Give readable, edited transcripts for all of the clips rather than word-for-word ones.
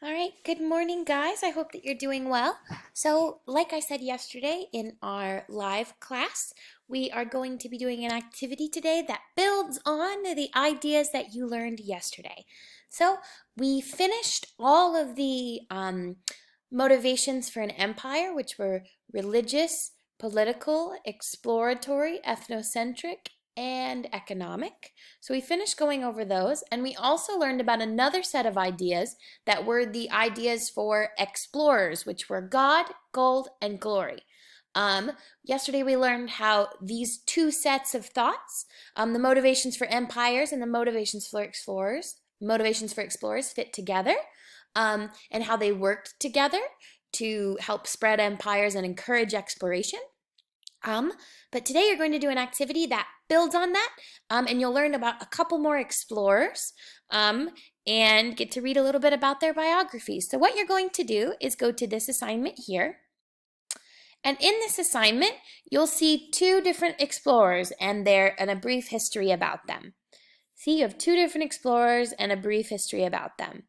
All right, good morning, guys. I hope that you're doing well. So, like I said yesterday in our live class, we are going to be doing an activity today that builds on the ideas that you learned yesterday. So, we finished all of the motivations for an empire, which were religious, political, exploratory, ethnocentric, and economic. So we finished going over those, and we also learned about another set of ideas that were the ideas for explorers, which were God, gold, and glory. Yesterday we learned how these two sets of thoughts, the motivations for empires and the motivations for explorers fit together, and how they worked together to help spread empires and encourage exploration. But today you're going to do an activity that builds on that, and you'll learn about a couple more explorers, and get to read a little bit about their biographies. So what you're going to do is go to this assignment here. And in this assignment, you'll see two different explorers and a brief history about them. See, you have two different explorers and a brief history about them.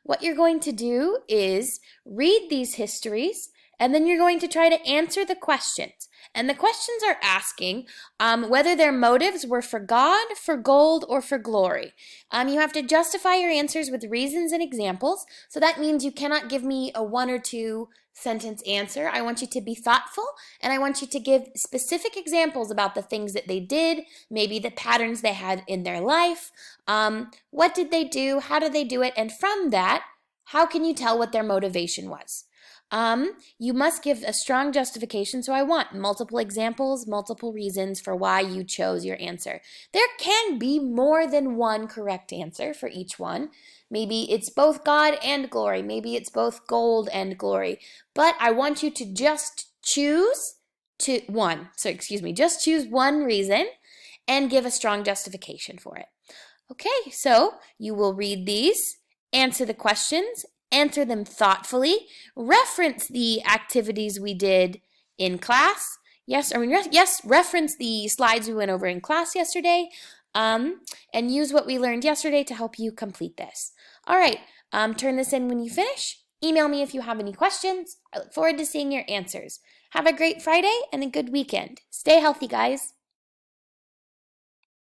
What you're going to do is read these histories, and then you're going to try to answer the questions. And the questions are asking whether their motives were for God, for gold, or for glory. You have to justify your answers with reasons and examples. So that means you cannot give me a one or two sentence answer. I want you to be thoughtful, and I want you to give specific examples about the things that they did, maybe the patterns they had in their life. What did they do? How did they do it? And from that, how can you tell what their motivation was? You must give a strong justification, so I want multiple examples, multiple reasons for why you chose your answer. There can be more than one correct answer for each one. Maybe it's both God and glory. Maybe it's both gold and glory. But I want you to just choose just choose one reason and give a strong justification for it. Okay, so you will read these, answer the questions, answer them thoughtfully, reference the activities we did in class. Reference the slides we went over in class yesterday, and use what we learned yesterday to help you complete this. All right, turn this in when you finish. Email me if you have any questions. I look forward to seeing your answers. Have a great Friday and a good weekend. Stay healthy, guys.